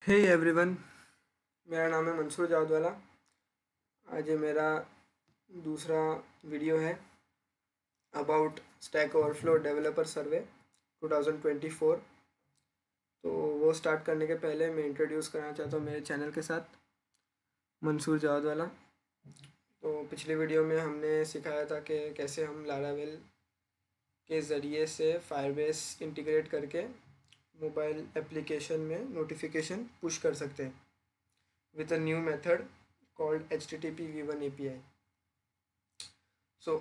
Hey everyone, मेरा नाम है मंसूर जादवाला। आज ये मेरा दूसरा वीडियो है अबाउट स्टैक ओवरफ्लो डेवलपर सर्वे 2024। तो वो स्टार्ट करने के पहले मैं इंट्रोड्यूस करना चाहता हूँ मेरे चैनल के साथ, मंसूर जादवाला। तो पिछले वीडियो में हमने सिखाया था कि कैसे हम लारावेल के ज़रिए से फायरबेस इंटीग्रेट करके मोबाइल एप्लीकेशन में नोटिफिकेशन पुश कर सकते हैं with a new method called HTTP V1 API।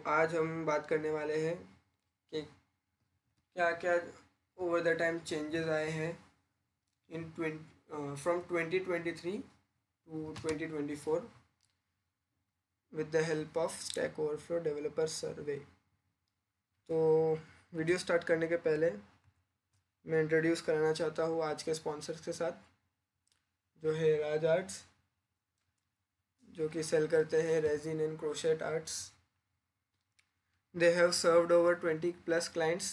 आज हम बात करने वाले हैं कि क्या क्या ओवर द टाइम चेंजेस आए हैं in from 2023 to 2024 with the help of Stack Overflow developer survey. तो वीडियो स्टार्ट करने के पहले मैं इंट्रोड्यूस कराना चाहता हूँ आज के स्पॉन्सर्स के साथ, जो है राज आर्ट्स, जो कि सेल करते हैं resin and crochet arts. They have served over 20 plus clients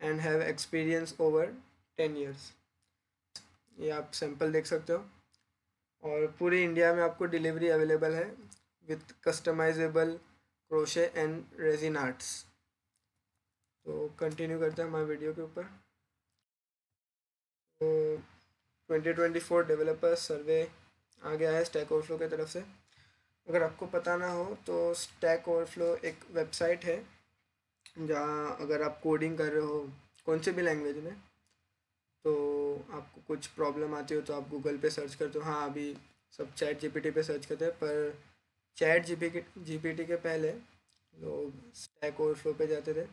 and have experience over 10 years। ये आप सैंपल देख सकते हो, और पूरी इंडिया में आपको डिलीवरी अवेलेबल है with customizable crochet and resin arts. तो कंटिन्यू करते हैं हमारे वीडियो के ऊपर। तो 2024 डेवलपर सर्वे आ गया है स्टैक ओवरफ्लो की तरफ से। अगर आपको पता ना हो तो स्टैक ओवरफ्लो एक वेबसाइट है जहाँ अगर आप कोडिंग कर रहे हो कौन से भी लैंग्वेज में, तो आपको कुछ प्रॉब्लम आती हो तो आप गूगल पे सर्च करते हो। हाँ, अभी सब चैट जीपीटी पे सर्च करते हैं, पर चैट जीपीटी के पहले लोग स्टैक ओवरफ्लो पे जाते थे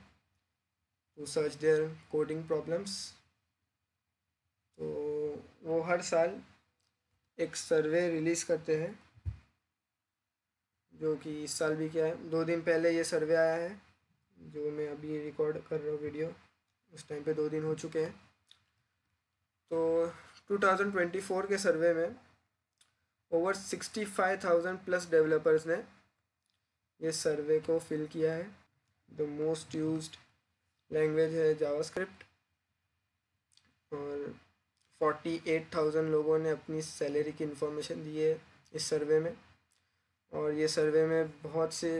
to search their coding problems. तो वो हर साल एक सर्वे रिलीज़ करते हैं, जो कि इस साल भी क्या है, 2 दिन पहले ये सर्वे आया है जो मैं अभी रिकॉर्ड कर रहा हूँ वीडियो। उस टाइम पे 2 दिन हो चुके हैं। तो 2024 के सर्वे में ओवर 65,000 प्लस डेवलपर्स ने ये सर्वे को फिल किया है। द मोस्ट यूज्ड लैंग्वेज है जावास्क्रिप्ट, और 48,000 लोगों ने अपनी सैलरी की इन्फॉर्मेशन दी है इस सर्वे में। और ये सर्वे में बहुत से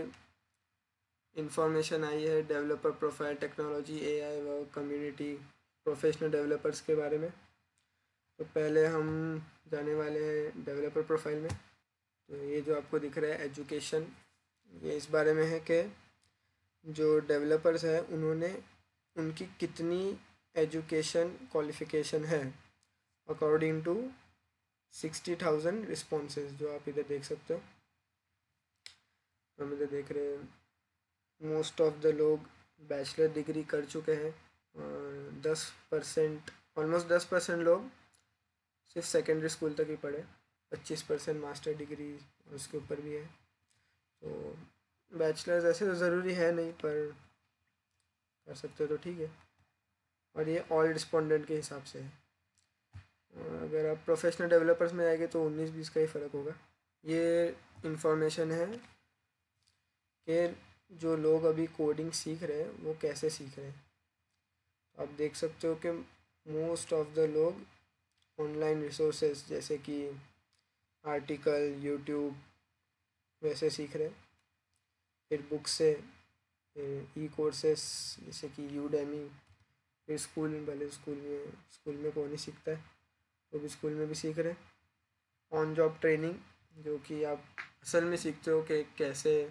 इंफॉर्मेशन आई है डेवलपर प्रोफाइल, टेक्नोलॉजी, एआई व कम्युनिटी, प्रोफेशनल डेवलपर्स के बारे में। तो पहले हम जाने वाले हैं डेवलपर प्रोफाइल में। तो ये जो आपको दिख रहा है एजुकेशन, ये इस बारे में है कि जो डेवलपर्स हैं उन्होंने उनकी कितनी एजुकेशन क्वालिफ़िकेशन है अकॉर्डिंग टू 60,000 रिस्पॉन्सेज, जो आप इधर देख सकते हो। हम इधर देख रहे हैं मोस्ट ऑफ द लोग बैचलर डिग्री कर चुके हैं, और 10% ऑलमोस्ट 10% लोग सिर्फ सेकेंडरी स्कूल तक ही पढ़े। 25% मास्टर डिग्री और उसके ऊपर भी है। तो बैचलर्स ऐसे तो ज़रूरी है नहीं, पर कर सकते हो तो ठीक है। और ये ऑल रिस्पोंडेंट के हिसाब से है। अगर आप प्रोफेशनल डेवलपर्स में आएंगे तो 19-20 का ही फ़र्क होगा। ये इंफॉर्मेशन है कि जो लोग अभी कोडिंग सीख रहे हैं वो कैसे सीख रहे हैं। तो आप देख सकते हो कि मोस्ट ऑफ द लोग ऑनलाइन रिसोर्सेज जैसे कि आर्टिकल, यूट्यूब वैसे सीख रहे हैं। फिर बुक से, फिर ई कोर्सेस जैसे कि यूडेमी, फिर स्कूल में, भले स्कूल में कौन ही सीखता है, तो भी स्कूल में भी सीख रहे हैं। ऑन जॉब ट्रेनिंग, जो कि आप असल में सीखते हो कि कैसे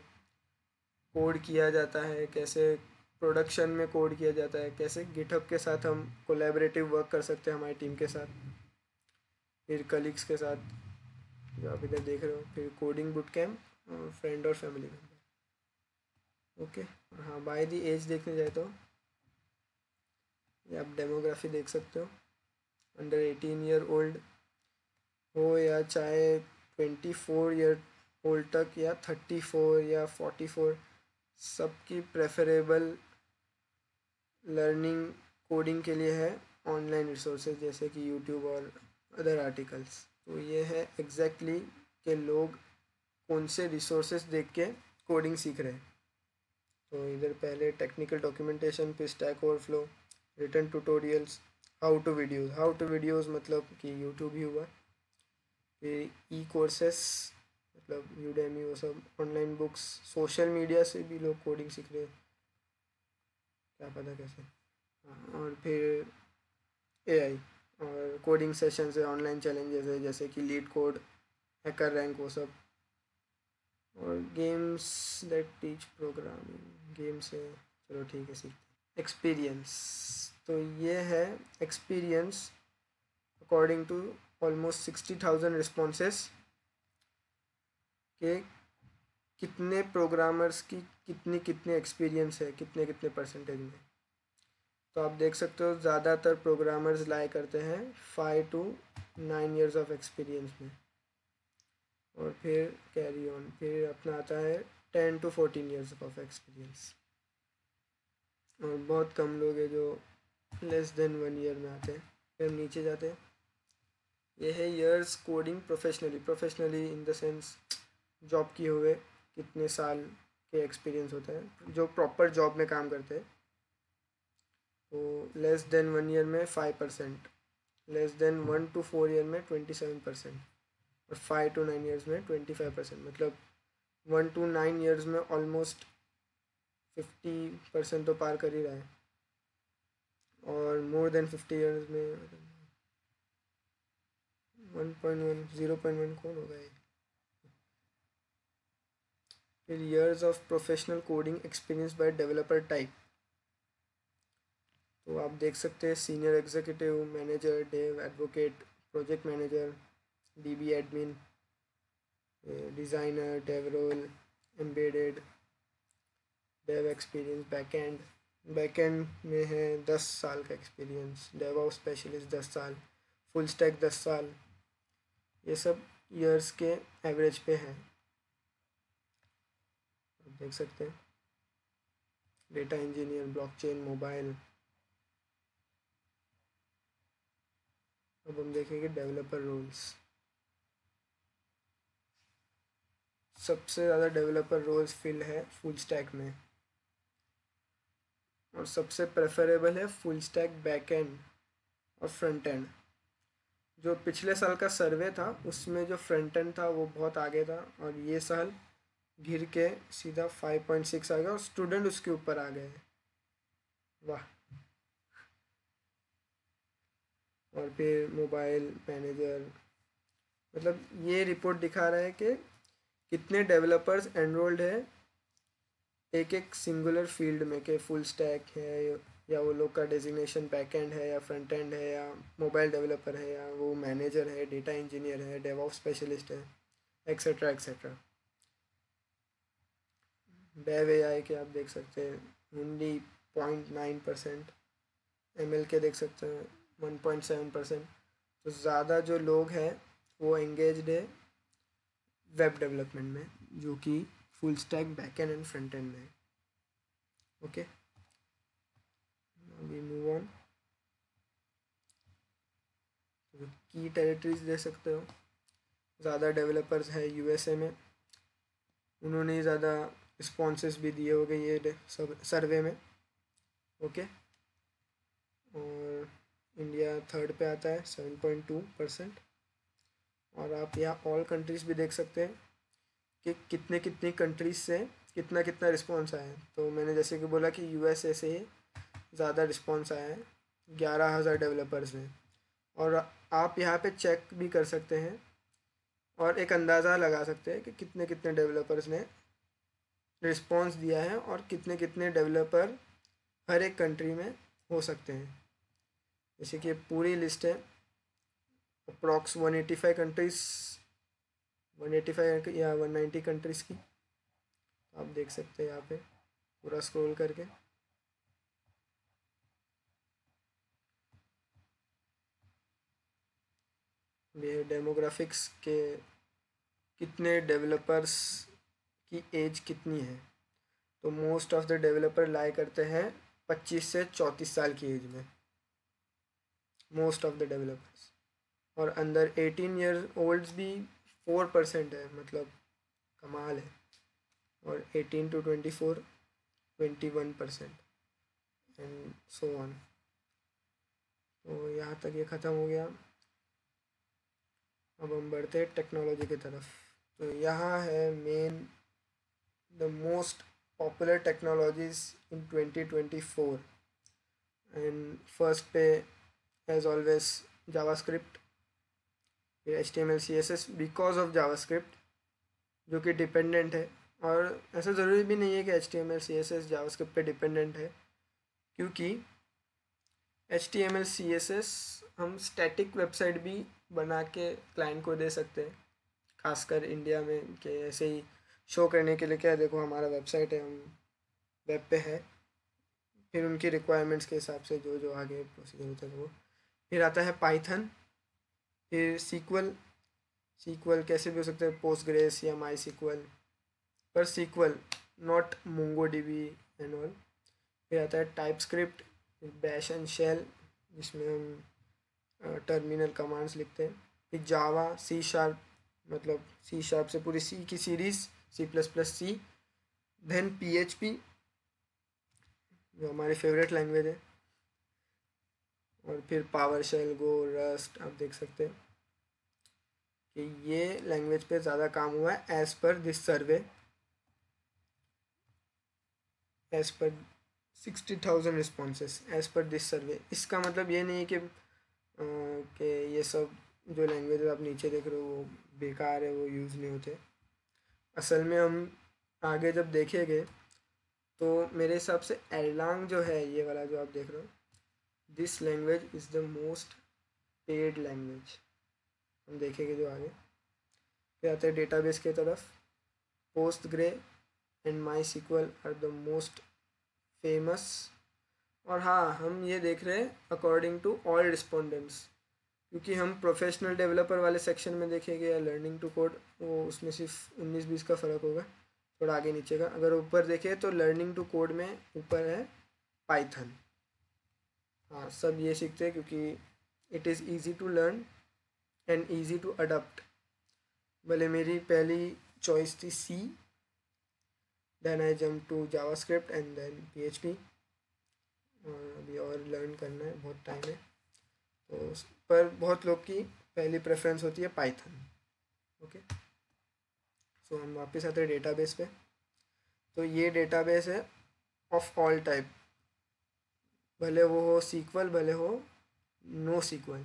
कोड किया जाता है, कैसे प्रोडक्शन में कोड किया जाता है, कैसे गिटहब के साथ हम कोलैबोरेटिव वर्क कर सकते हैं हमारी टीम के साथ, फिर कलीग्स के साथ जो आप इधर देख रहे हो, फिर कोडिंग बुट कैम्प, फ्रेंड और फैमिली मेम्बर। ओके। हाँ, बाय दी एज देखने जाए तो ये आप डेमोग्राफी देख सकते हो। अंडर 18 ईयर ओल्ड हो या चाहे 24 ईयर ओल्ड तक, या 34 या 44, सबकी प्रेफरेबल लर्निंग कोडिंग के लिए है ऑनलाइन रिसोर्सेज जैसे कि यूट्यूब और अदर आर्टिकल्स। तो ये है एग्जैक्टली कि लोग कौन से रिसोर्सेज देख के कोडिंग सीख रहे हैं। तो इधर पहले टेक्निकल डॉक्यूमेंटेशन, फिर stack overflow, written tutorials, how to videos मतलब कि यूट्यूब ही हुआ। फिर ई कोर्सेस मतलब यूडेमी, वो सब ऑनलाइन बुक्स। सोशल मीडिया से भी लोग कोडिंग सीख रहे हैं, क्या पता कैसे। हाँ, और फिर एआई और कोडिंग सेशंस है, ऑनलाइन चैलेंजेस है जैसे कि लीड कोड, हैकर रैंक, वो सब। और games that teach programming, games है, चलो ठीक है सीखते। एक्सपीरियंस, तो ये है experience according to almost 60,000 responses के कितने प्रोग्रामर्स की कितनी कितने एक्सपीरियंस है, कितने कितने परसेंटेज में। तो आप देख सकते हो ज़्यादातर प्रोग्रामर्स लाई करते हैं 5 to 9 years ऑफ एक्सपीरियंस में। और फिर कैरी ऑन, फिर अपना आता है 10 to 14 years ऑफ एक्सपीरियंस। और बहुत कम लोग हैं जो लेस देन 1 year में आते हैं। फिर हम नीचे जाते हैं, ये है years coding professionally. Professionally in the sense job किए हुए कितने साल के एक्सपीरियंस होता है, जो प्रॉपर जॉब में काम करते हैं। तो लेस देन 1 year में 5%, लेस देन 1 to 4 year में 27%, और 5 to 9 years में 25%। मतलब 1 to 9 years में ऑलमोस्ट 50% तो पार कर ही रहा है। और मोर देन 50 years में 1.1, 0.1 कौन होगा ये। फिर years of professional coding experience by developer type. तो आप देख सकते हैं senior executive, manager, dev, advocate, project manager, DB admin, designer, dev role, embedded, dev experience, backend. Backend में है 10 साल का एक्सपीरियंस, डेवऑप्स स्पेशलिस्ट 10 साल, फुल स्टैक 10 साल। ये सब ईयर्स के एवरेज पे है, आप देख सकते हैं। Data engineer, blockchain, mobile. अब हम देखेंगे डेवलपर रोल्स। सबसे ज़्यादा डेवलपर रोल्स फिल है फुल स्टैक में, और सबसे प्रेफरेबल है फुल स्टैक बैक एंड और फ्रंट एंड। जो पिछले साल का सर्वे था उसमें जो फ्रंट एंड था वो बहुत आगे था, और ये साल गिर के सीधा 5.6 आ गया, और स्टूडेंट उसके ऊपर आ गए। वाह। और फिर मोबाइल मैनेजर, मतलब ये रिपोर्ट दिखा रहा है कि कितने डेवलपर्स एनरोल्ड है एक एक सिंगुलर फील्ड में, के फुल स्टैक है, या वो लोग का डेजिग्नेशन बैक एंड है या फ्रंट एंड है, या मोबाइल डेवलपर है, या वो मैनेजर है, डेटा इंजीनियर है, डेवऑप्स स्पेशलिस्ट है, एक्सेट्रा एक्सेट्रा। डेव एआई के आप देख सकते हैं ओनली 0.9%, एमएल के देख सकते हैं 1.7%। तो ज़्यादा जो लोग हैं वो एंगेज्ड है वेब डेवलपमेंट में, जो कि full stack back end front end में है। Okay, we move on. की टेरिटरीज दे सकते हो, ज़्यादा डेवलपर्स है यूएसए में, उन्होंने ज़्यादा रिस्पॉन्सेस भी दिए हो गए ये सब सर्वे में। ओके, और इंडिया थर्ड पे आता है 7.2%। और आप यहाँ ऑल कंट्रीज़ भी देख सकते हैं कि कितने कितनी कंट्रीज से कितना कितना रिस्पॉन्स आया है। तो मैंने जैसे कि बोला कि यूएसए से ही ज़्यादा रिस्पॉन्स आया है, 11,000 डेवलपर्स ने। और आप यहाँ पे चेक भी कर सकते हैं और एक अंदाज़ा लगा सकते हैं कि कितने कितने डेवलपर्स ने रिस्पॉन्स दिया है, और कितने कितने डेवलपर हर एक कंट्री में हो सकते हैं। जैसे कि पूरी लिस्ट है अप्रॉक्स 185 कंट्रीज़, 185 या 190 कंट्रीज़ की। आप देख सकते हैं यहाँ पे पूरा स्क्रॉल करके। ये डेमोग्राफिक्स के कितने डेवलपर्स की एज कितनी है। तो मोस्ट ऑफ द डेवलपर लाई करते हैं 25 से 34 साल की एज में, मोस्ट ऑफ द डेवलपर्स। और अंदर 18 ईयर ओल्ड्स भी 4% है, मतलब कमाल है। और 18 to 24 21%, एंड सो ऑन। तो यहाँ तक ये ख़त्म हो गया। अब हम बढ़ते हैं टेक्नोलॉजी की तरफ। तो यहाँ है main the most popular technologies in 2024 and first पे एज ऑलवेज जावास्क्रिप्ट, फिर HTML CSS because of JavaScript जो कि डिपेंडेंट है। और ऐसा ज़रूरी भी नहीं है कि HTML CSS जावास्क्रिप्ट पे डिपेंडेंट है, क्योंकि HTML CSS हम स्टैटिक वेबसाइट भी बना के क्लाइंट को दे सकते हैं, खासकर इंडिया में, कि ऐसे ही शो करने के लिए क्या देखो हमारा वेबसाइट है, हम वेब पे है। फिर उनकी रिक्वायरमेंट्स के हिसाब से जो जो आगे प्रोसीजर होता है वो। फिर आता है पाइथन, फिर सीक्वल। सीक्वल कैसे भी हो सकता है, पोस्टग्रेस या माई सीक्वल, पर SQL not MongoDB and all. फिर आता है TypeScript, bash and shell जिसमें हम टर्मिनल कमांड्स लिखते हैं। फिर जावा, सी शार्प, मतलब सी शार्प से पूरी सी की series, C++, C। Then PHP जो हमारी फेवरेट लैंग्वेज है। और फिर पावर शेल, गो, रस्ट। आप देख सकते हैं कि ये लैंग्वेज पे ज़्यादा काम हुआ है as per this survey, as per 60,000 responses as per this survey. इसका मतलब ये नहीं है कि ये सब जो लैंग्वेज आप नीचे देख रहे हो वो बेकार है, वो यूज़ नहीं होते। असल में हम आगे जब देखेंगे तो मेरे हिसाब से एरलांग जो है, ये वाला जो आप देख रहे हो, this language is the most paid language. हम देखेंगे जो आगे। फिर आते हैं डेटाबेस की तरफ। Postgre and MySQL are the most famous. और हाँ, हम ये देख रहे हैं अकॉर्डिंग टू ऑल रिस्पोंडेंट्स, क्योंकि हम प्रोफेशनल डेवलपर वाले सेक्शन में देखेंगे या लर्निंग टू कोड, वो उसमें सिर्फ 19-20 का फ़र्क होगा, थोड़ा आगे नीचे का। अगर ऊपर देखें तो लर्निंग टू कोड में ऊपर है पाइथन। हाँ, सब ये सीखते हैं क्योंकि it is easy to learn and easy to adapt. भले मेरी पहली चॉइस थी C, then I jump to JavaScript and then PHP। अभी और लर्न करना है, बहुत टाइम है। तो पर बहुत लोग की पहली प्रेफरेंस होती है पाइथन। ओके, सो हम वापस आते हैं डेटाबेस पे। तो ये डेटाबेस है ऑफ ऑल टाइप, भले वो हो सीक्वल भले हो नो सीक्वल।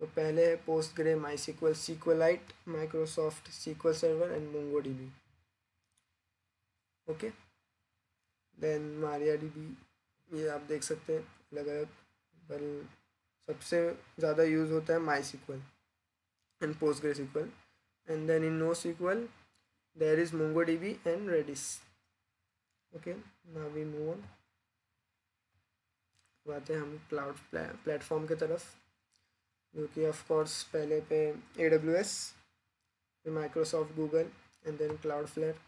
तो पहले है Postgre, MySQL, SQLite, Microsoft SQL Server and MongoDB. Okay, then MariaDB, ये आप देख सकते हैं अलग अलग, पर सबसे ज़्यादा यूज़ होता है MySQL and PostgreSQL. And then in NoSQL there is MongoDB and Redis. Okay, now we move on. आते हैं हम क्लाउड प्लेटफॉर्म की तरफ, जो कि ऑफ कोर्स पहले पे AWS, फिर Microsoft, Google, and then Cloudflare,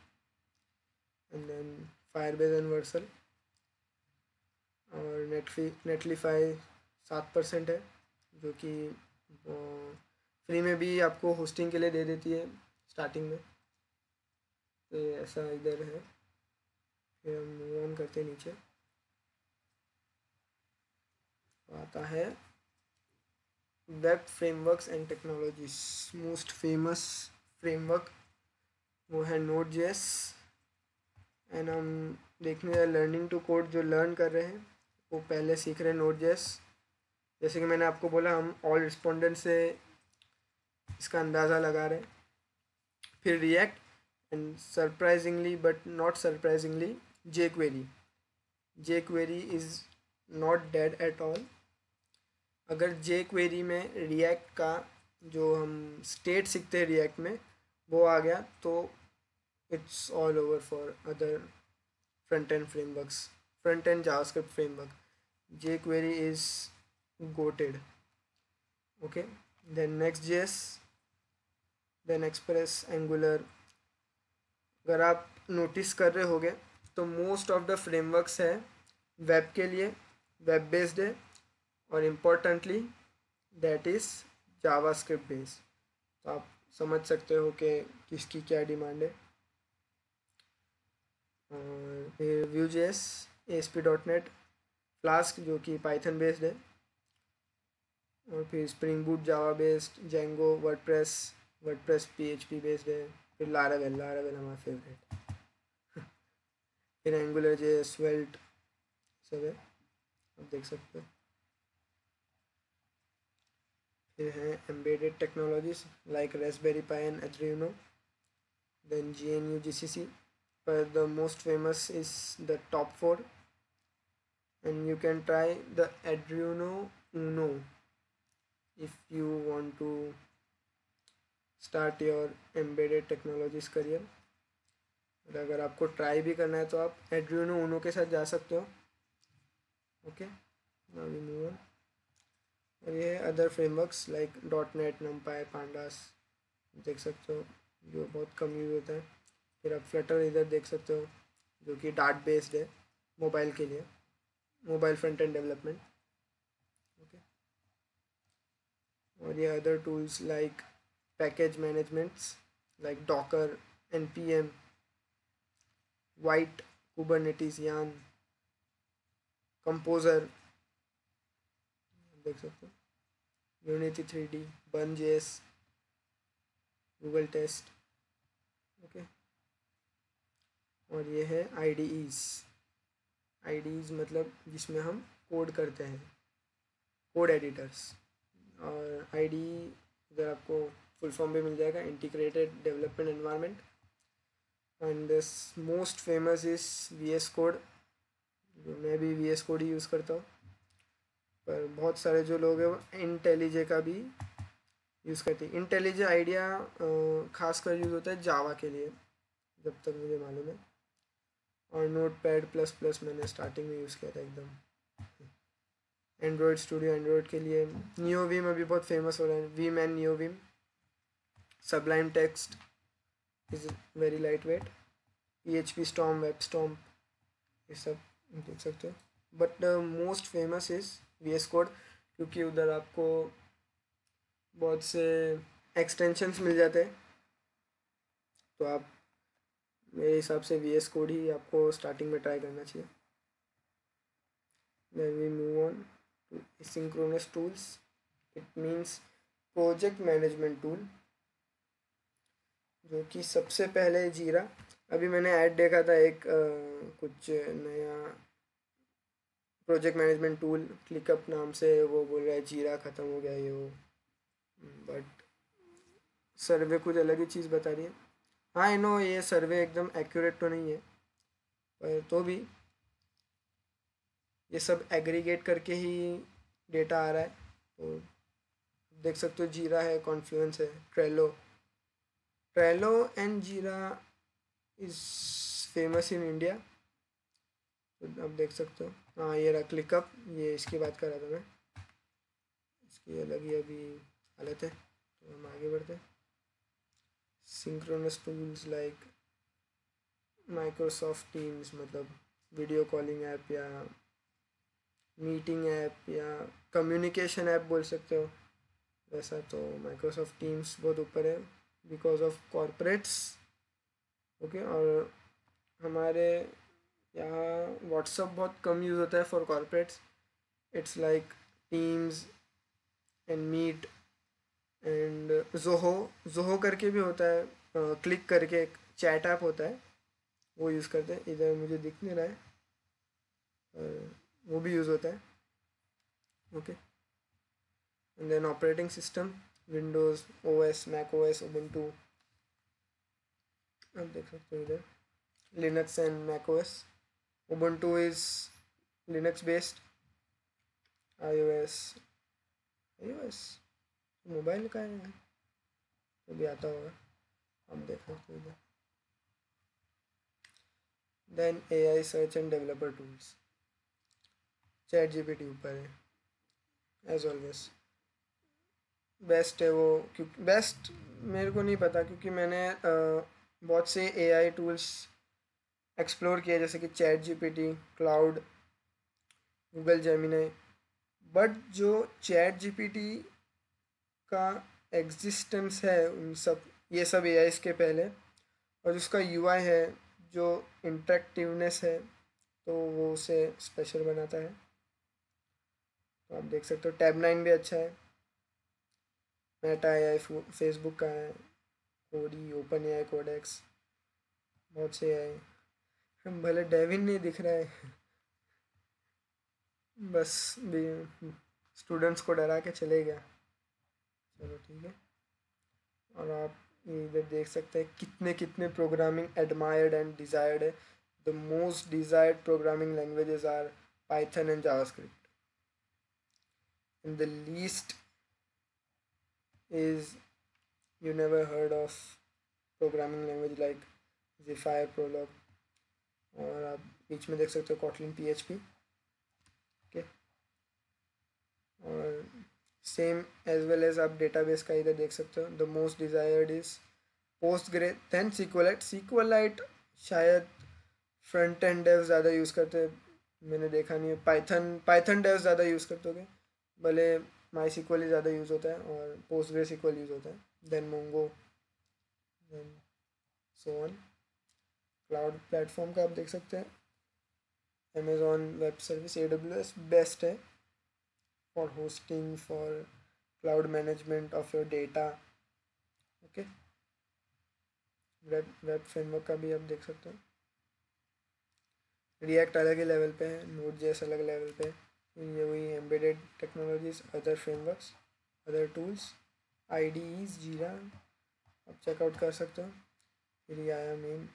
and then Firebase and Vercel. और नेटलीफाई 7% है, जो कि फ्री में भी आपको होस्टिंग के लिए दे देती है स्टार्टिंग में। तो ये ऐसा इधर है। फिर हम मूव ऑन करते हैं नीचे। तो आता है web frameworks and technologies. Most famous framework वो है Node.js। एंड हम देखने हैं लर्निंग टू कोड, जो लर्न कर रहे हैं वो पहले सीख रहे हैं Node.js। जैसे कि मैंने आपको बोला, हम ऑल रिस्पोंडेंट से इसका अंदाज़ा लगा रहे हैं। फिर react and surprisingly but not surprisingly jQuery। jQuery is not dead at all. अगर jQuery में रिएक्ट का जो हम स्टेट सीखते हैं रिएक्ट में वो आ गया तो it's all over for other front end frameworks, front end JavaScript framework. jQuery is goated. Okay, then Next.js, then Express, Angular। अगर आप नोटिस कर रहे होगे तो मोस्ट ऑफ द फ्रेमवर्क्स है वेब के लिए, वेब बेस्ड है, और importantly that is JavaScript based. तो आप समझ सकते हो कि किसकी क्या डिमांड है। और फिर Vue.js, ASP.NET, फ्लास्क जो कि पाइथन बेस्ड है, और फिर Spring Boot Java based, Django, WordPress, WordPress PHP based है। फिर लारावेल, लारावेल हमारा फेवरेट। फिर एंगुलर जे, स्वेल्ट सब है, आप देख सकते हो। फिर हैं embedded technologies like Raspberry Pi and एड्रिनो, then GNU GCC, but the most famous is the top four, and you can try the Arduino Uno if you want to start your embedded technologies career। और अगर आपको try भी करना है तो आप Arduino Uno के साथ जा सकते हो। Okay, now we move on. और ये other frameworks like .NET, NumPy, Pandas देख सकते हो, जो बहुत कम यूज़ होता है। फिर आप फ्लटर इधर देख सकते हो, जो कि डार्ट बेस्ड है मोबाइल के लिए, mobile front end development. Okay, और ये other tools like package managements like Docker, npm, white, Kubernetes, यान, कंपोजर देख सकते हो, यूनिटी 3D, बन जेएस, गूगल टेस्ट। ओके, और ये है IDEs। IDEs मतलब जिसमें हम कोड करते हैं, कोड एडिटर्स। और IDE इधर आपको फुल फॉर्म भी मिल जाएगा, integrated development environment. And this most famous is VS code, मैं भी VS कोड ही यूज़ करता हूँ, पर बहुत सारे जो लोग हैं वो इंटेलिजे का भी यूज़ करते हैं। इंटेलिजे आइडिया खासकर यूज़ होता है जावा के लिए, जब तक मुझे मालूम है। और नोटपैड प्लस प्लस मैंने स्टार्टिंग में यूज़ किया था एकदम। एंड्रॉयड स्टूडियो, एंड्रॉयड के लिए। नियोविम अभी बहुत फेमस हो रहा है, Vim and Neovim. Sublime Text is very lightweight. PHP Storm, WebStorm, ये सब देख सकते हो। But most famous is VS Code, क्योंकि उधर आपको बहुत से एक्सटेंशंस मिल जाते हैं। तो आप मेरे हिसाब से VS कोड ही आपको स्टार्टिंग में ट्राई करना चाहिए। Then we move on to asynchronous tools. It means project management tool, जो कि सबसे पहले जीरा। अभी मैंने ऐड देखा था एक कुछ नया प्रोजेक्ट मैनेजमेंट टूल क्लिकअप नाम से, वो बोल रहा है जीरा ख़त्म हो गया ये वो, बट सर्वे कुछ अलग ही चीज़ बता रही है। हाँ आई नो ये सर्वे एकदम एक्यूरेट तो नहीं है, पर तो भी ये सब एग्रीगेट करके ही डेटा आ रहा है। तो देख सकते हो जीरा है, कॉन्फ्लुएंस है, ट्रेलो। ट्रेलो एंड जीरा इज़ फेमस इन इंडिया। तो आप देख सकते हो, हाँ ये रहा क्लिकअप, ये इसकी बात कर रहा था मैं। इसकी अलग ही अभी हालत है, तो हम आगे बढ़ते हैं। Synchronous tools like Microsoft teams, मतलब वीडियो कॉलिंग ऐप या मीटिंग ऐप या कम्युनिकेशन ऐप बोल सकते हो वैसा। तो माइक्रोसॉफ्ट टीम्स बहुत ऊपर है बिकॉज ऑफ कॉर्पोरेट्स। ओके, और हमारे यहाँ व्हाट्सअप बहुत कम यूज़ होता है for corporates. It's like Teams and Meet and Zoho. Zoho करके भी होता है, क्लिक करके एक चैट ऐप होता है, वो यूज़ करते हैं। इधर मुझे दिख नहीं रहा है, वो भी यूज़ होता है। Okay, and then operating system, Windows OS, Mac OS, Ubuntu, आप देख सकते हो इधर Linux and Mac OS। Ubuntu is Linux based. iOS, iOS mobile का है, तो भी आता होगा, आप देख सकते हो इधर। Then AI search and developer tools, ChatGPT ऊपर है एज ऑलवेज, बेस्ट है वो। क्योंकि बेस्ट मेरे को नहीं पता, क्योंकि मैंने बहुत से AI टूल्स एक्सप्लोर किया, जैसे कि ChatGPT, cloud, Google Gemini. But जो ChatGPT का एग्जिस्टेंस है उन सब, ये सब AIs के पहले, और उसका UI है, जो इंटरेक्टिवनेस है, तो वो उसे स्पेशल बनाता है। तो आप देख सकते हो टैब 9 भी अच्छा है। मेटा एआई फेसबुक का है, कोडी, ओपन एआई, कोडेक्स, बहुत से एआई। भले डेविन नहीं दिख रहा है, बस भी स्टूडेंट्स को डरा के चले गया। चलो ठीक है। और आप इधर देख सकते हैं कितने कितने प्रोग्रामिंग एडमायर्ड एंड डिजायर्ड है। The most desired programming languages are Python and JavaScript, and the least is you never heard of programming language like Zephyr, Prolog, और आप बीच में देख सकते हो Kotlin PHP। ओके, और सेम एज वेल एज आप database का इधर देख सकते हो। The most desired is Postgre, then SQLite. SQLite शायद फ्रंट एंड डेव ज़्यादा यूज़ करते हैं, मैंने देखा नहीं है। पाइथन पाइथन डेव ज़्यादा यूज़ करते होगे, भले माई सीक्वल ही ज़्यादा यूज़ होता है और पोस्टग्रे सीक्वल यूज़ होता है। Then Mongo, then so on. Cloud platform का आप देख सकते हैं Amazon Web Service, AWS best है for hosting, for cloud management of your data. Okay, web framework का भी आप देख सकते हो। रिएक्ट अलग ही लेवल पे है, नोड जेएस अलग लेवल पे है। ये वही embedded technologies, other frameworks, other tools, IDEs, जीरा आप चेकआउट कर सकते हो। फिर ये आया मेन।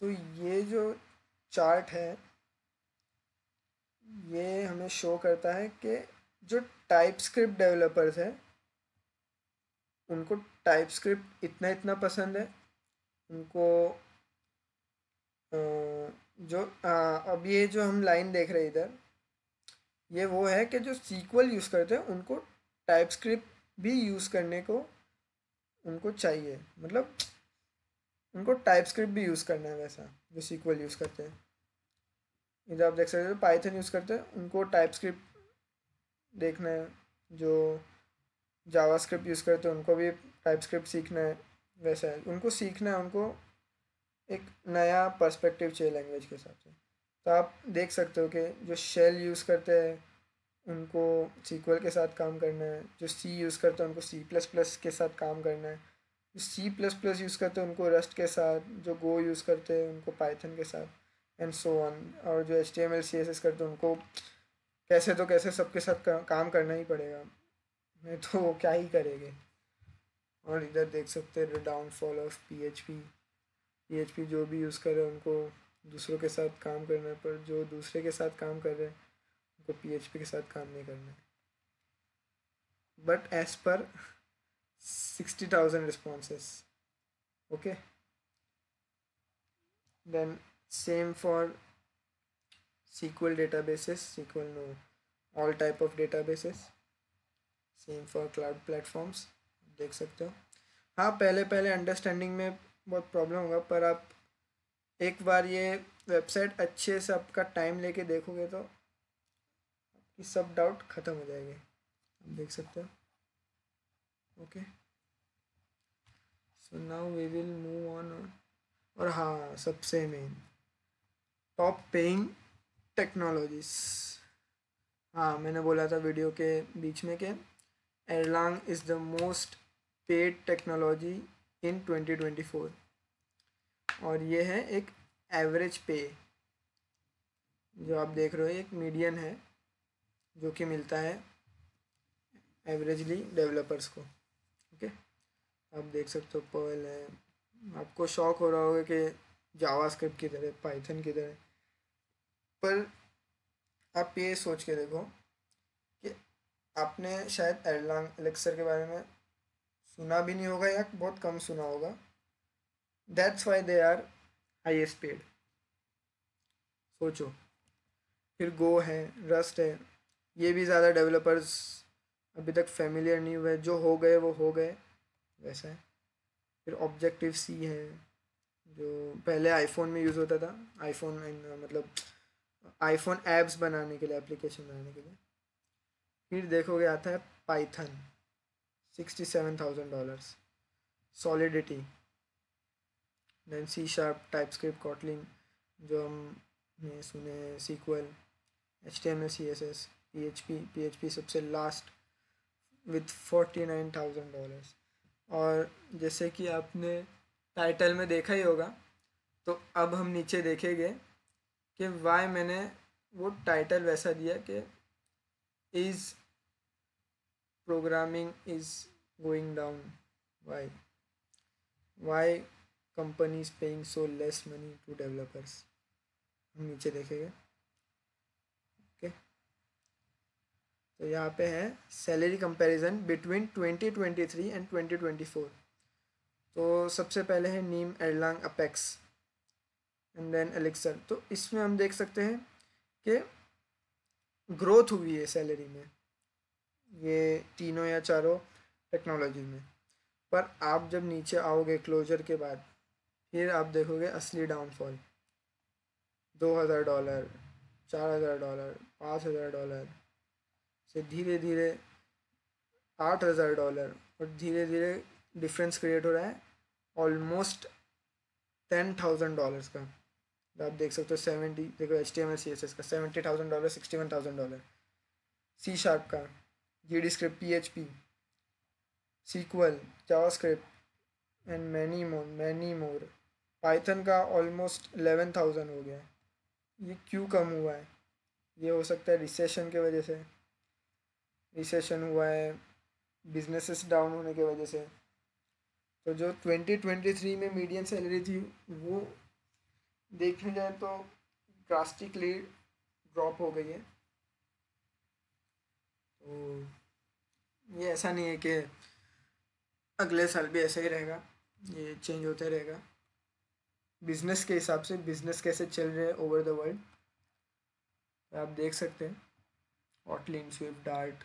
तो ये जो चार्ट है ये हमें शो करता है कि जो टाइप स्क्रिप्ट डेवलपर्स हैं उनको टाइप स्क्रिप्ट इतना इतना पसंद है। उनको जो अब ये जो हम लाइन देख रहे हैं इधर, ये वो है कि जो सीक्वल यूज़ करते हैं उनको टाइप स्क्रिप्ट भी यूज़ करने को उनको चाहिए, मतलब उनको टाइप स्क्रिप्ट भी यूज़ करना है वैसा जो सीक्वल यूज़ करते हैं। इधर आप देख सकते हो पाइथन यूज़ करते हैं उनको टाइप स्क्रिप्ट देखना है, जो जावास्क्रिप्ट यूज़ करते हैं उनको भी टाइप स्क्रिप्ट सीखना है। वैसा है, उनको सीखना है, उनको एक नया पर्सपेक्टिव चाहिए लैंग्वेज के हिसाब से। तो आप देख सकते हो कि जो शेल यूज़ करते हैं उनको सीक्वल के साथ काम करना है, जो सी यूज़ करते हैं उनको C++ के साथ काम करना है, जो C++ यूज़ करते हैं उनको रस्ट के साथ, जो गो यूज़ करते हैं उनको पाइथन के साथ, एंड सो ऑन। और जो HTML CSS करते हैं उनको कैसे तो कैसे सबके साथ काम करना ही पड़ेगा, नहीं तो वो क्या ही करेंगे। और इधर देख सकते हैं द डाउनफॉल ऑफ PHP जो भी यूज़ कर रहे हैं उनको दूसरों के साथ काम करना है, पर जो दूसरे के साथ काम कर रहे हैं उनको PHP के साथ काम नहीं करना है। But as per 60,000 responses. Okay, then same for SQL databases, SQL no, all type of databases, same for cloud platforms. देख सकते हो। हाँ, पहले पहले अंडरस्टैंडिंग में बहुत प्रॉब्लम होगा, पर आप एक बार ये वेबसाइट अच्छे से आपका टाइम लेके देखोगे तो आपकी सब डाउट ख़त्म हो जाएंगे। आप देख सकते हो। Okay, so now we will move on. और हाँ, सबसे मेन टॉप पेइंग टेक्नोलॉजीज। हाँ, मैंने बोला था वीडियो के बीच में कि Erlang is the most paid technology in 2024, और ये है एक एवरेज पे। जो आप देख रहे हो एक मीडियन है जो कि मिलता है एवरेजली डेवलपर्स को। ओके, आप देख सकते हो पर्ल है। आपको शौक हो रहा होगा कि जावास्क्रिप्ट की तरह, पाइथन की तरह, पर आप ये सोच के देखो कि आपने शायद एरलांग एलेक्सर के बारे में सुना भी नहीं होगा या बहुत कम सुना होगा। That's why they are highest paid. सोचो। फिर गो है, रस्ट है, ये भी ज़्यादा डेवलपर्स अभी तक फेमिलियर नहीं हुए, जो हो गए वो हो गए, वैसा है। फिर ऑब्जेक्टिव सी है जो पहले आईफोन में यूज़ होता था, आईफोन मतलब आईफोन ऐप्स बनाने के लिए, एप्लीकेशन बनाने के लिए। फिर देखोगे आता है Python, $67,000। Solidity, then C#, TypeScript, Kotlin जो हमने सुने हैं, SQL, HTML CSS, PHP सबसे लास्ट विथ $49,000। और जैसे कि आपने टाइटल में देखा ही होगा, तो अब हम नीचे देखेंगे कि वाई मैंने वो टाइटल वैसा दिया कि is programming is going down, why why companies paying so less money to developers, हम नीचे देखेंगे। ओके, तो यहाँ पे है सैलरी कंपैरिजन बिटवीन 2023 एंड 2024। तो सबसे पहले है Nim, Erlang, Apex and then Elixir. तो इसमें हम देख सकते हैं कि ग्रोथ हुई है सैलरी में, ये तीनों या चारों टेक्नोलॉजी में। पर आप जब नीचे आओगे क्लोजर के बाद, फिर आप देखोगे असली डाउनफॉल। $2,000, $4,000, $5,000 से धीरे धीरे $8,000, और धीरे धीरे डिफरेंस क्रिएट हो रहा है ऑलमोस्ट $10,000 का। आप देख सकते हो 70, देखो HTML CSS का $70,000, $61,000, सी शार्प का, GD script, PHP, SQL, JavaScript and many more. Python का ऑलमोस्ट 11,000 हो गया है। ये क्यों कम हुआ है? ये हो सकता है रिसेशन के वजह से, रिसेशन हुआ है बिजनेसेस डाउन होने की वजह से। तो जो 2023 में मीडियन सैलरी थी, वो देखने जाए तो ड्रास्टिकली ड्रॉप हो गई है। तो ये ऐसा नहीं है कि अगले साल भी ऐसा ही रहेगा, ये चेंज होता रहेगा बिजनेस के हिसाब से, बिजनेस कैसे चल रहे हैं ओवर द वर्ल्ड। आप देख सकते हैं हॉटलिन, स्विफ्ट, डार्ट,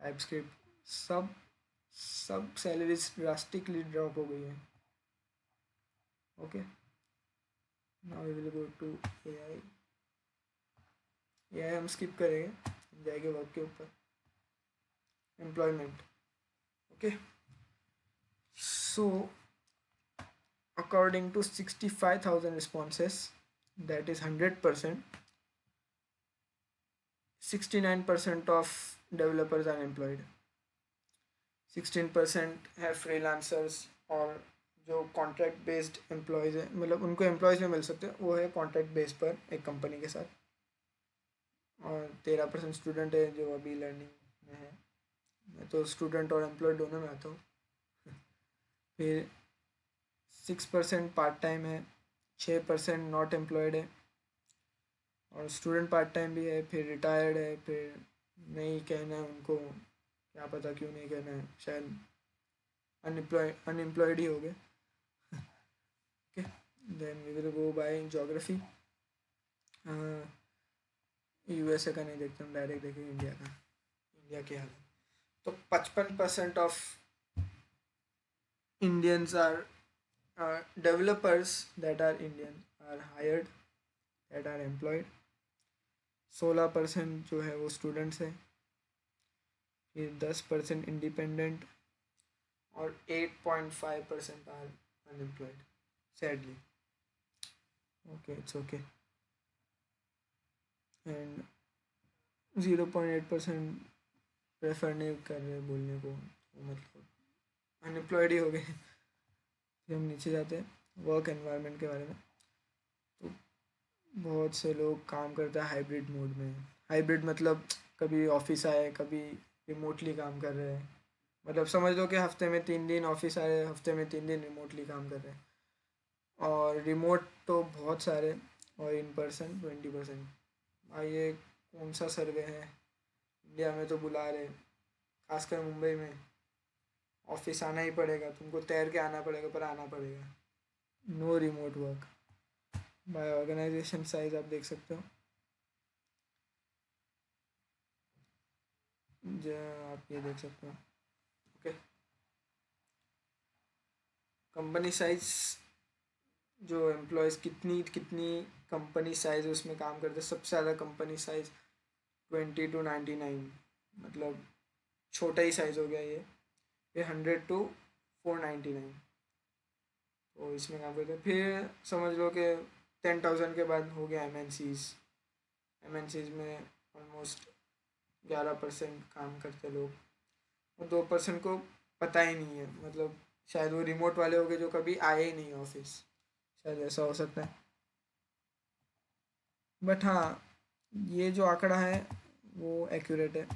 टाइपस्क्रिप्ट, सब सैलरीज ड्रास्टिकली ड्रॉप हो गई है। Okay, now we will go to AI. AI हम स्किप करेंगे, हम जाएंगे वर्क के ऊपर, employment. Okay, so according to 65,000 responses, that is 100%, 69% of developers are employed, 16% है freelancers, और जो कॉन्ट्रैक्ट बेस्ड एम्प्लॉयज़ है, मतलब उनको एम्प्लॉयज़ में मिल सकते हैं, वो है कॉन्ट्रैक्ट बेस पर एक कंपनी के साथ। और 13% स्टूडेंट है जो अभी लर्निंग में है। मैं तो स्टूडेंट और एम्प्लॉयड दोनों में आता हूँ। फिर 6% पार्ट टाइम है, 6% नॉट एम्प्लॉयड है, और स्टूडेंट पार्ट टाइम भी है, फिर रिटायर्ड है, फिर नहीं कहना है उनको, क्या पता क्यों नहीं कहना है, शायद अनएम्प्लॉयड ही हो गए। Okay, then we will go by geography. USA का नहीं देखते हम, डायरेक्ट देखेंगे इंडिया का। इंडिया के हाल तो 55% ऑफ Indians are developers that are Indian are hired, that are employed। 16% जो है वो स्टूडेंट्स हैं, फिर 10% इंडिपेंडेंट, और 8.5% are unemployed, sadly. Okay, it's okay. And 0.8% prefer नहीं कर रहे बोलने को, तो मतलब अनएम्प्लॉयड ही हो गए। फिर हम नीचे जाते हैं वर्क एनवायरनमेंट के बारे में। तो बहुत से लोग काम करते हैं हाइब्रिड मोड में। हाइब्रिड मतलब कभी ऑफिस आए, कभी रिमोटली काम कर रहे हैं। मतलब समझ लो कि हफ्ते में 3 दिन ऑफिस आए, हफ्ते में 3 दिन रिमोटली काम कर रहे हैं। और रिमोट तो बहुत सारे, और इन पर्सन 20%। भाई ये कौन सा सर्वे है? इंडिया में तो बुला रहे, खासकर मुंबई में ऑफिस आना ही पड़ेगा, तुमको तैर के आना पड़ेगा, पर आना पड़ेगा। No remote work. By organization size आप देख सकते हो, आप ये देख सकते हो। ओके, कंपनी साइज, जो एम्प्लॉयज़ कितनी कितनी कंपनी साइज उसमें काम करते हैं। सबसे ज़्यादा कंपनी साइज 20 to 99, मतलब छोटा ही साइज़ हो गया ये 100 to 499, तो इसमें काम करते हैं। फिर समझ लो कि 10,000 के बाद हो गया एम एन सीज़ में ऑलमोस्ट 11% काम करते लोग। और 2% को पता ही नहीं है, मतलब शायद वो रिमोट वाले होंगे जो कभी आए ही नहीं ऑफिस, शायद ऐसा हो सकता है। बट हाँ, ये जो आंकड़ा है वो एक्यूरेट है,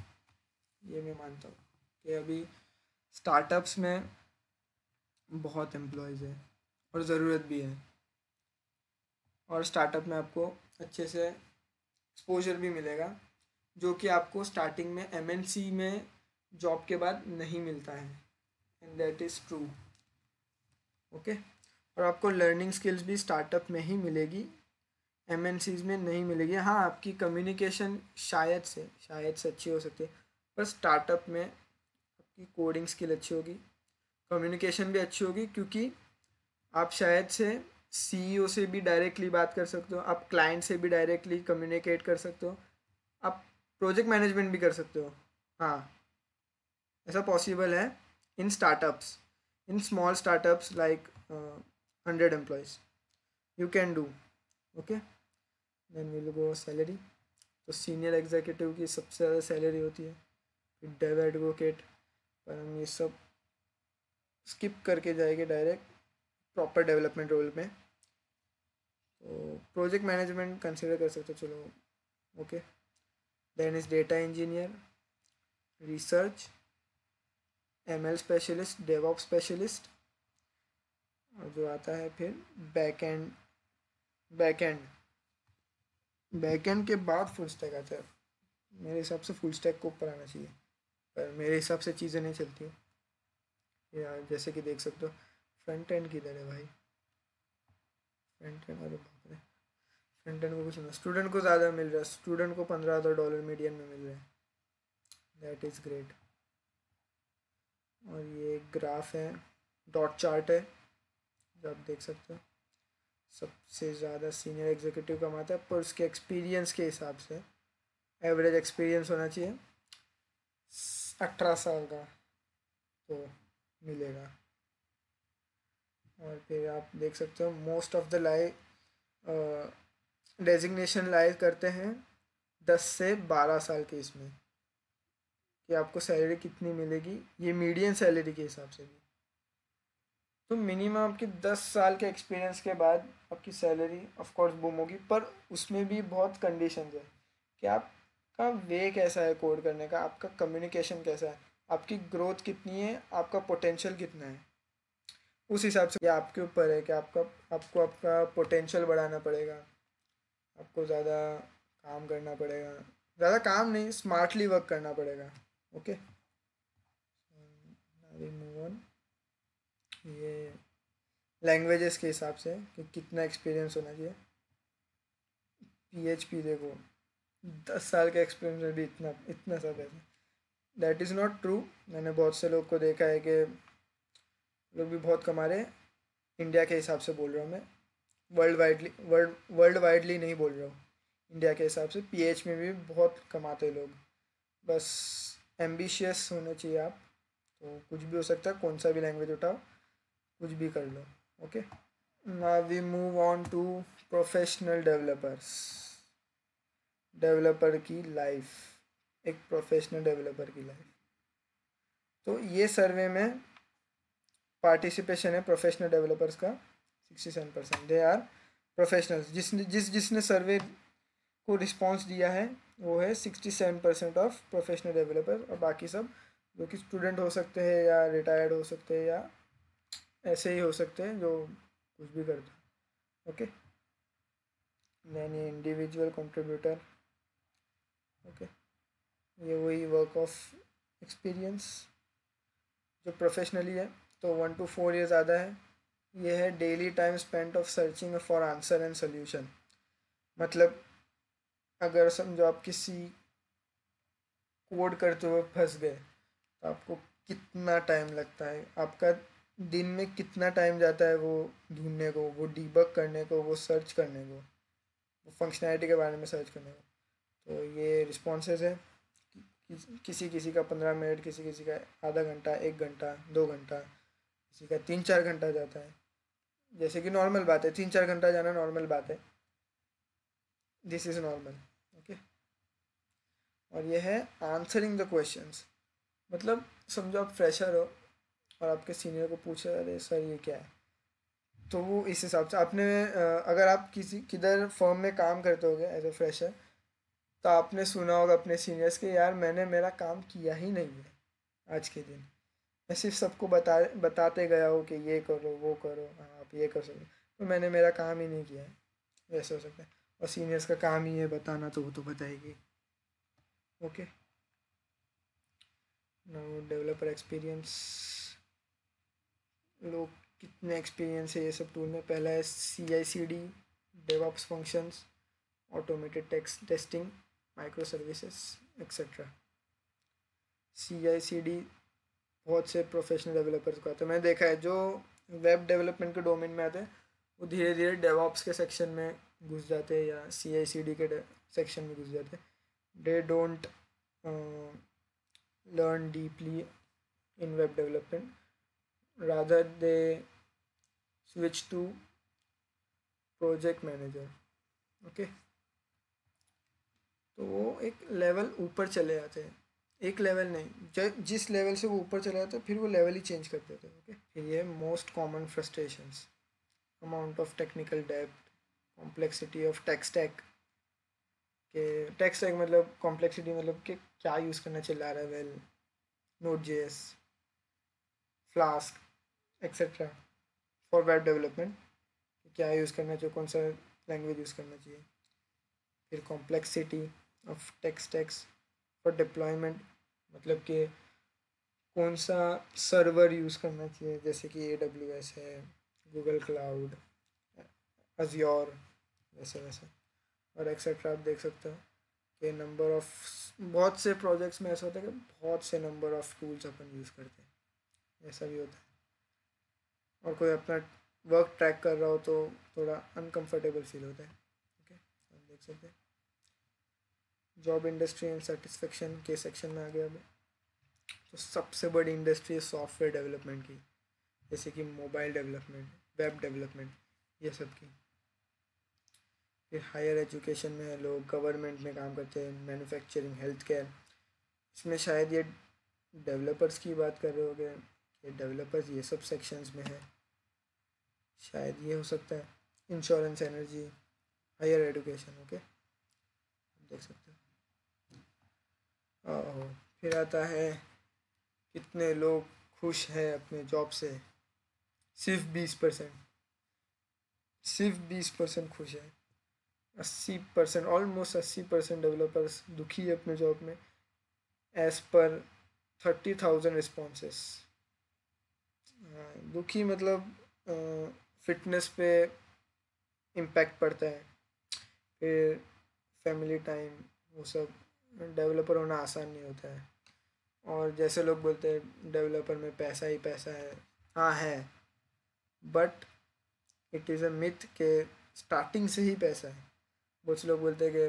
ये मैं मानता हूँ कि अभी स्टार्टअप्स में बहुत एम्प्लॉयज़ है और ज़रूरत भी है, और स्टार्टअप में आपको अच्छे से एक्सपोजर भी मिलेगा, जो कि आपको स्टार्टिंग में एमएनसी में जॉब के बाद नहीं मिलता है, and that is true. Okay, और आपको लर्निंग स्किल्स भी स्टार्टअप में ही मिलेगी, एमएनसीज में नहीं मिलेगी। हाँ, आपकी कम्युनिकेशन शायद से अच्छी हो सकती है, पर स्टार्टअप में आपकी कोडिंग स्किल अच्छी होगी, कम्युनिकेशन भी अच्छी होगी, क्योंकि आप शायद से सीईओ से भी डायरेक्टली बात कर सकते हो, आप क्लाइंट से भी डायरेक्टली कम्युनिकेट कर सकते हो, आप प्रोजेक्ट मैनेजमेंट भी कर सकते हो। हाँ, ऐसा पॉसिबल है in startups, in small startups like 100 employees you can do. Okay, then will go salary. तो सीनियर एग्जीक्यूटिव की सबसे ज़्यादा सैलरी होती है, फिर डेव एडवोकेट, पर हम ये सब स्किप करके जाएंगे डायरेक्ट प्रॉपर डेवलपमेंट रोल में। तो प्रोजेक्ट मैनेजमेंट कंसिडर कर सकते हो, चलो okay. Then is data engineer, research, ML specialist, DevOps specialist, और जो आता है फिर back end. Back end back end के बाद फुल स्टैक आता है। मेरे हिसाब से फुल स्टैक को ऊपर आना चाहिए, पर मेरे हिसाब से चीज़ें नहीं चलती हैं यार। जैसे कि देख सकते हो, फ्रंट एंड किधर है भाई, फ्रंट एंड, अरे बाप रे, फ्रंट एंड को कुछ नहीं, स्टूडेंट को ज़्यादा मिल रहा है, स्टूडेंट को $15,000 मीडियम में मिल रहा है, दैट इज़ ग्रेट। और ये ग्राफ है, डॉट चार्ट है, जो आप देख सकते हो। सबसे ज़्यादा सीनियर एग्जीक्यूटिव कमाता है, पर उसके एक्सपीरियंस के हिसाब से एवरेज एक्सपीरियंस होना चाहिए 18 साल का, तो मिलेगा। और फिर आप देख सकते हो मोस्ट ऑफ द डेजिग्नेशन लाई करते हैं 10 से 12 साल के इसमें, कि आपको सैलरी कितनी मिलेगी, ये मीडियन सैलरी के हिसाब से भी। तो मिनिमम आपकी 10 साल के एक्सपीरियंस के बाद आपकी सैलरी ऑफ कोर्स बूम होगी, पर उसमें भी बहुत कंडीशंस है कि आपका वे कैसा है कोड करने का, आपका कम्युनिकेशन कैसा है, आपकी ग्रोथ कितनी है, आपका पोटेंशियल कितना है। उस हिसाब से ये आपके ऊपर है कि आपको आपका पोटेंशियल बढ़ाना पड़ेगा, आपको ज़्यादा काम करना पड़ेगा, ज़्यादा काम नहीं, स्मार्टली वर्क करना पड़ेगा। Okay, move on. ये लैंग्वेजेस के हिसाब से कि कितना एक्सपीरियंस होना चाहिए। पीएचपी देखो, 10 साल के एक्सपीरियंस में भी इतना इतना सब है, दैट इज़ नॉट ट्रू। मैंने बहुत से लोग को देखा है कि लोग भी बहुत कमा रहे हैं, इंडिया के हिसाब से बोल रहा हूँ मैं, वर्ल्ड वाइडली नहीं बोल रहा हूँ, इंडिया के हिसाब से पीएच में भी बहुत कमाते हैं लोग। बस एम्बिशियस होने चाहिए आप, तो कुछ भी हो सकता है, कौन सा भी लैंग्वेज उठाओ, कुछ भी कर लो। Okay, now we move on to professional developers. Developer की लाइफ, एक प्रोफेशनल डेवलपर की लाइफ। तो ये सर्वे में पार्टिसिपेशन है प्रोफेशनल डेवलपर्स का 67%, दे आर प्रोफेशनल्स। जिसने सर्वे को रिस्पॉन्स दिया है वो है 67% ऑफ प्रोफेशनल डेवलपर, और बाकी सब जो कि स्टूडेंट हो सकते हैं या रिटायर्ड हो सकते हैं या ऐसे ही हो सकते हैं जो कुछ भी करते हैं। ओके, देन ये इंडिविजुअल कंट्रीब्यूटर। ओके, ये वही वर्क ऑफ एक्सपीरियंस जो प्रोफेशनली है, तो 1 to 4 years ज़्यादा है। ये है daily time spent of searching for answer and solution. मतलब अगर समझो आप किसी कोड करते हुए फंस गए, तो आपको कितना टाइम लगता है, आपका दिन में कितना टाइम जाता है वो ढूंढने को, वो डीबग करने को, वो सर्च करने को, वो फंक्शनैलिटी के बारे में सर्च करने को। तो ये रिस्पॉन्सेज है, किसी किसी का 15 मिनट, किसी किसी का आधा घंटा, 1 घंटा, 2 घंटा, किसी का 3-4 घंटा जाता है। जैसे कि नॉर्मल बात है, 3-4 घंटा जाना नॉर्मल बात है, दिस इज़ नॉर्मल। ओके, और ये है आंसरिंग द क्वेश्चंस, मतलब समझो आप फ्रेशर हो और आपके सीनियर को पूछ रहे अरे सर ये क्या है, तो वो इस हिसाब से आपने अगर आप किसी किधर फर्म में काम करते होगे एज अ फ्रेशर, तो आपने सुना होगा अपने सीनियर्स के, यार मैंने मेरा काम किया ही नहीं है आज के दिन, मैं सिर्फ सबको बताते गया हूँ कि ये करो वो करो, हाँ आप ये कर सकते, तो मैंने मेरा काम ही नहीं किया है, वैसे हो सकता है। और सीनियर्स का काम ही है बताना, तो वो तो बताएगी। ओके, नाउ डेवलपर एक्सपीरियंस, लोग कितने एक्सपीरियंस है ये सब टूल में। पहला है CI/CD, DevOps functions, automated testing, micro services etcetera. CI/CD बहुत से प्रोफेशनल डेवलपर्स को आता है, मैंने देखा है जो वेब डेवलपमेंट के डोमेन में आते हैं वो धीरे धीरे डेवऑप्स के सेक्शन में घुस जाते हैं या CI/CD के सेक्शन में घुस जाते हैं। They don't learn deeply in web development, rather they switch to project manager। Okay, तो वो एक लेवल ऊपर चले जाते हैं, एक लेवल नहीं, जिस लेवल से वो ऊपर चले जाते हैं फिर वो लेवल ही चेंज कर देते हैं। ओके, फिर ये most common frustrations, amount of technical depth, complexity of tech stack, के टेक स्टैक मतलब कॉम्प्लेक्सिटी मतलब कि क्या यूज़ करना चाहिए, Laravel, Node JS, Flask etcetera for web development, क्या यूज़ करना चाहिए, कौन सा लैंग्वेज यूज़ करना चाहिए। फिर complexity of tech stacks for deployment, मतलब कि कौन सा सर्वर यूज़ करना चाहिए, जैसे कि AWS है, गूगल क्लाउड, अज्योर, वैसे वैसे और एक्सेट्रा। आप देख सकते हो कि नंबर ऑफ, बहुत से प्रोजेक्ट्स में ऐसा होता है कि बहुत से number of tools upon use करते हैं, ऐसा भी होता है। और कोई अपना वर्क ट्रैक कर रहा हो तो थोड़ा अनकंफर्टेबल फील होता है। ओके, आप देख सकते हैं। जॉब इंडस्ट्री एंड सेटिस्फेक्शन के सेक्शन में आ गया अब। तो सबसे बड़ी इंडस्ट्री है सॉफ्टवेयर डेवलपमेंट की, जैसे कि मोबाइल डेवलपमेंट, वेब डेवलपमेंट, ये सब की। फिर हायर एजुकेशन में लोग गवर्नमेंट में काम करते हैं, मैन्युफैक्चरिंग, हेल्थ केयर, इसमें शायद ये डेवलपर्स की बात कर रहे होगे, ये डेवलपर्स ये सब सेक्शंस में है, शायद ये हो सकता है। Insurance, energy, higher education. Okay, देख सकते हो। फिर आता है कितने लोग खुश हैं अपने जॉब से, सिर्फ 20%, सिर्फ 20% खुश है। 80%, ऑलमोस्ट 80% डेवलपर्स दुखी है अपने जॉब में, एज पर 30,000 रिस्पॉन्सेस। दुखी मतलब फिटनेस पे इम्पैक्ट पड़ता है, फिर फैमिली टाइम, वो सब, डेवलपर होना आसान नहीं होता है। और जैसे लोग बोलते हैं डेवलपर में पैसा ही पैसा है, हाँ है, but it is a myth के स्टार्टिंग से ही पैसा है। बहुत से लोग बोलते हैं कि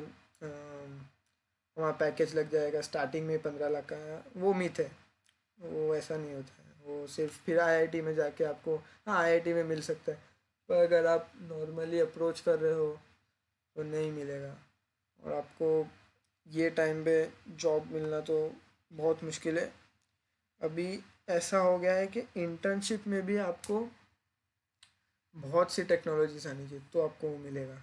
वहाँ पैकेज लग जाएगा स्टार्टिंग में 15 लाख का, वो मिथ है, वो ऐसा नहीं होता है। वो सिर्फ फिर IIT में जाके आपको, हाँ IIT में मिल सकता है, पर अगर आप नॉर्मली अप्रोच कर रहे हो तो नहीं मिलेगा। और आपको ये टाइम पे जॉब मिलना तो बहुत मुश्किल है। अभी ऐसा हो गया है कि इंटर्नशिप में भी आपको बहुत सी टेक्नोलॉजीज आनी चाहिए तो आपको वो मिलेगा।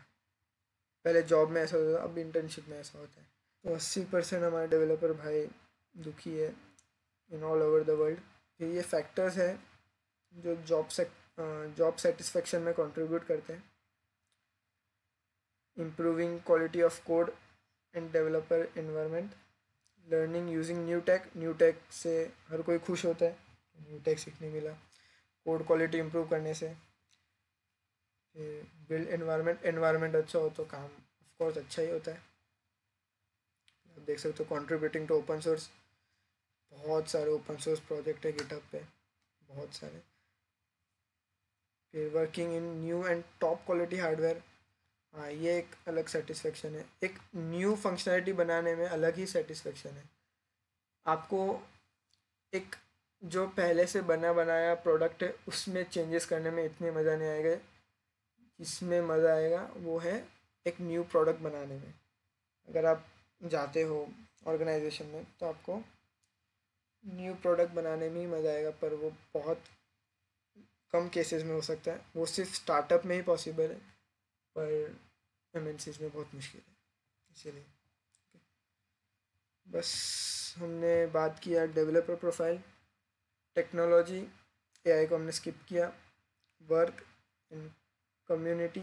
पहले जॉब में ऐसा होता था, अब इंटर्नशिप में ऐसा होता है। तो 80% हमारे डेवलपर भाई दुखी है in all over the world. फिर ये फैक्टर्स हैं जो जॉब सेटिस्फेक्शन में कंट्रीब्यूट करते हैं। Improving quality of code end developer environment, learning using new take से हर कोई खुश होता है, न्यू टेक सीखने मिला। कोड क्वालिटी इम्प्रूव करने से, बिल्ड एनवायरनमेंट अच्छा हो तो काम ऑफ कोर्स अच्छा ही होता है। आप देख सकते हो कंट्रीब्यूटिंग टू ओपन सोर्स, बहुत सारे ओपन सोर्स प्रोजेक्ट है गिटहब पे, बहुत सारे। फिर working in new and top quality hardware, हाँ ये एक अलग सेटिस्फेक्शन है, एक न्यू फंक्शनैलिटी बनाने में अलग ही सेटिस्फेक्शन है। आपको एक जो पहले से बना बनाया प्रोडक्ट है उसमें चेंजेस करने में इतने मज़ा नहीं आएगा, इसमें मज़ा आएगा वो है एक न्यू प्रोडक्ट बनाने में। अगर आप जाते हो ऑर्गेनाइजेशन में तो आपको न्यू प्रोडक्ट बनाने में ही मज़ा आएगा, पर वो बहुत कम केसेस में हो सकता है, वो सिर्फ स्टार्टअप में ही पॉसिबल है, पर एमएनसीज में बहुत मुश्किल है। इसीलिए बस हमने बात किया डेवलपर प्रोफाइल, टेक्नोलॉजी, एआई को हमने स्किप किया, वर्क एंड कम्युनिटी,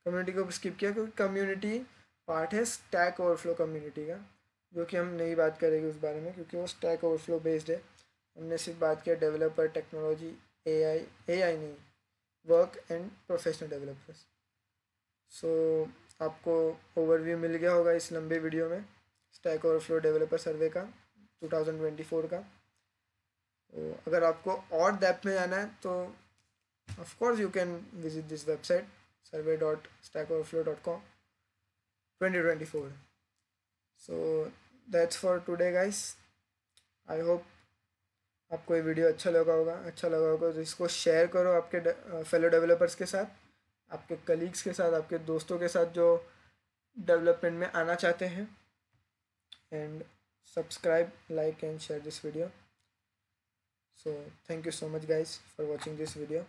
कम्युनिटी को स्किप किया क्योंकि कम्युनिटी पार्ट है स्टैक ओवरफ्लो कम्युनिटी का, जो कि हम नहीं बात करेंगे उस बारे में क्योंकि वो स्टैक ओवरफ्लो बेस्ड है। हमने सिर्फ बात किया डेवलपर, टेक्नोलॉजी, एआई, एआई नहीं, वर्क एंड प्रोफेशनल डेवलपर्स। सो आपको ओवरव्यू मिल गया होगा इस लंबे वीडियो में स्टैक ओवरफ्लो डेवलपर सर्वे का 2024 का। तो अगर आपको और डेप्थ में जाना है तो of course you can visit this website survey.stackoverflow.com 2024. So that's for today guys. I hope आपको ये वीडियो अच्छा लगा होगा तो इसको शेयर करो आपके फेलो डेवलपर्स के साथ, आपके कलीग्स के साथ, आपके दोस्तों के साथ जो डेवलपमेंट में आना चाहते हैं, and subscribe, like and share this video. So thank you so much guys for watching this video.